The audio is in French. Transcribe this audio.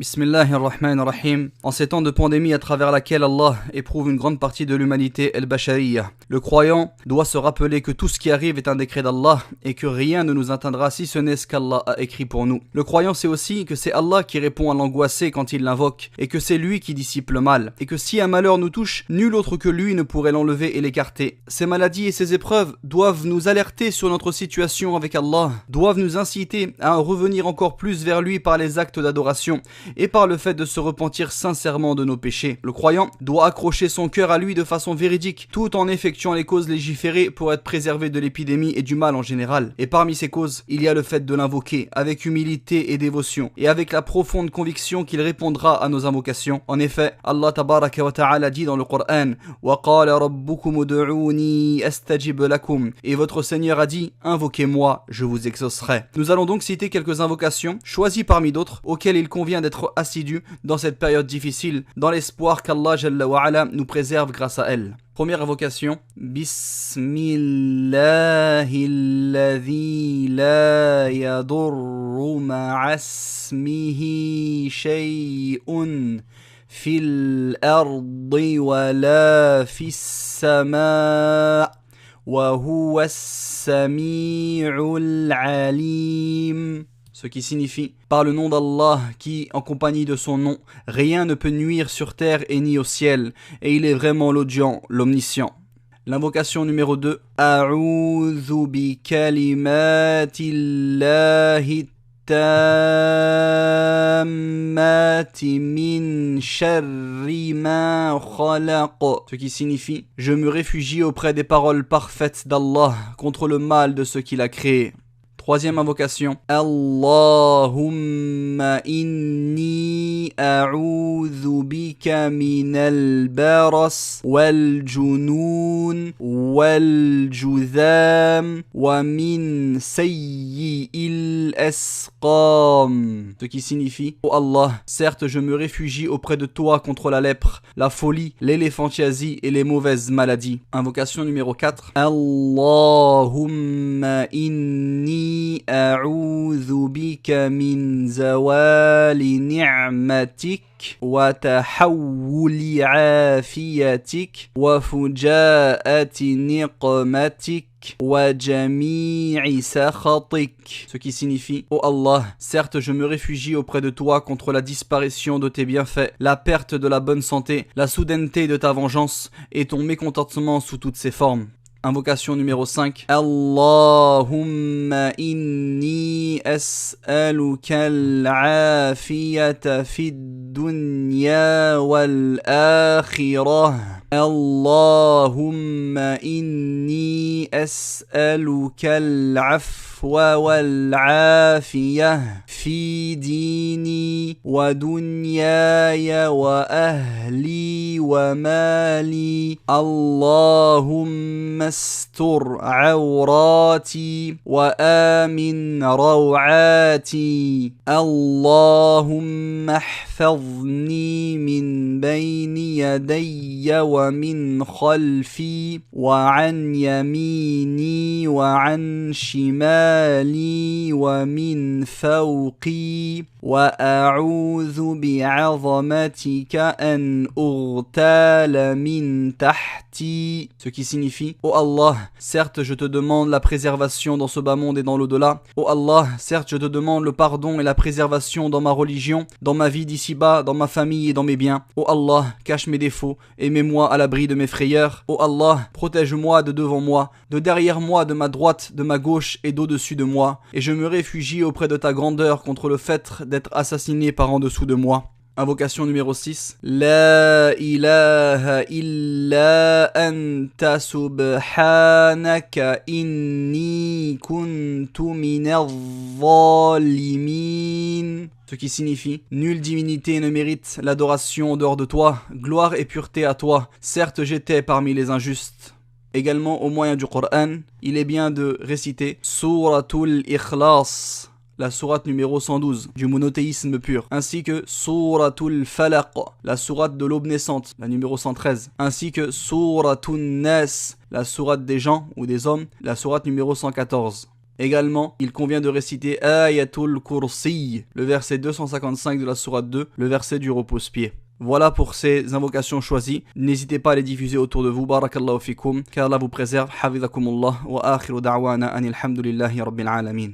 Bismillahirrahmanirrahim. En ces temps de pandémie à travers laquelle Allah éprouve une grande partie de l'humanité el-Bashariya, le croyant doit se rappeler que tout ce qui arrive est un décret d'Allah et que rien ne nous atteindra si ce n'est ce qu'Allah a écrit pour nous. Le croyant sait aussi que c'est Allah qui répond à l'angoissé quand il l'invoque et que c'est lui qui dissipe le mal et que si un malheur nous touche, nul autre que lui ne pourrait l'enlever et l'écarter. Ces maladies et ces épreuves doivent nous alerter sur notre situation avec Allah, doivent nous inciter à revenir encore plus vers lui par les actes d'adoration et par le fait de se repentir sincèrement de nos péchés. Le croyant doit accrocher son cœur à lui de façon véridique, tout en effectuant les causes légiférées pour être préservé de l'épidémie et du mal en général. Et parmi ces causes, il y a le fait de l'invoquer avec humilité et dévotion, et avec la profonde conviction qu'il répondra à nos invocations. En effet, Allah tabaraka wa ta'ala dit dans le Coran « Wa qala rabbukum ud'uni astajib lakum » et votre Seigneur a dit « Invoquez-moi, je vous exaucerai ». Nous allons donc citer quelques invocations, choisies parmi d'autres, auxquelles il convient d'être assidu dans cette période difficile, dans l'espoir qu'Allah Jalla wa Ala nous préserve grâce à elle. Première invocation. Bismillahilladhi la yadurru ma'asmihi shay'un fil ardi wa la fis sama' wa huwa as-sami'ul alim. Ce qui signifie « Par le nom d'Allah qui, en compagnie de son nom, rien ne peut nuire sur terre et ni au ciel, et il est vraiment l'audient, l'omniscient. » L'invocation numéro 2. « A'udhu bi kalimatillahi tammati min sharri ma khalaq. » Ce qui signifie « Je me réfugie auprès des paroles parfaites d'Allah contre le mal de ce qu'il a créé. » Troisième invocation. Allahumma inni a'udhu bika minal baras wal junun wal judham wa min sayyi'il asqam. Ce qui signifie: oh Allah, certes je me réfugie auprès de toi contre la lèpre, la folie, l'éléphantiasie et les mauvaises maladies. Invocation numéro 4. Allahumma inni أعوذ بك من زوال نعمتك وتحول عافيتك وفجاءة نقمتك وجميع سخطك. Ce qui signifie: oh Allah, certes je me réfugie auprès de toi contre la disparition de tes bienfaits, la perte de la bonne santé, la soudaineté de ta vengeance et ton mécontentement sous toutes ses formes. Invocation numéro 5. Allahumma inni as'aluka al-afiyata fid dunya wal akhirah. Allahumma inni as'aluka al-afwa wal afiyah fi dini wa dunyaya wa ahli wa mali. Allahumma استر عوراتي وآمن روعاتي. اللهم احفظني من بين يدي ومن خلفي وعن يميني وعن شمالي ومن فوقي وأعوذ بعظمتك أن أغتال من تحتي. Ce qui signifie: oh Allah, certes je te demande la préservation dans ce bas monde et dans l'au-delà. Oh Allah, certes je te demande le pardon et la préservation dans ma religion, dans ma vie d'ici-bas, dans ma famille et dans mes biens. Oh Allah, cache mes défauts et mets-moi à l'abri de mes frayeurs. Oh Allah, protège-moi de devant moi, de derrière moi, de ma droite, de ma gauche et d'au-dessus de moi. Et je me réfugie auprès de ta grandeur contre le fait d'être assassiné par en dessous de moi. Invocation numéro 6. La ilaha illa anta subhanaka inni kuntu minaz zalimin. Ce qui signifie: nulle divinité ne mérite l'adoration en dehors de toi, gloire et pureté à toi, certes j'étais parmi les injustes. Également au moyen du Coran, il est bien de réciter Suratul Ikhlas, la sourate numéro 112 du monothéisme pur, ainsi que Suratul Falaq, la sourate de l'aube naissante, la numéro 113, ainsi que Suratul Nas, la sourate des gens ou des hommes, la sourate numéro 114. Également, il convient de réciter Ayatul Kursi, le verset 255 de la sourate 2, le verset du repose-pied. Voilà pour ces invocations choisies. N'hésitez pas à les diffuser autour de vous. Barakallahu fikum. Qu'Allah vous préserve. Hafidhakumullah. Wa akhiru da'wana anil hamdulillahi rabbil alamin.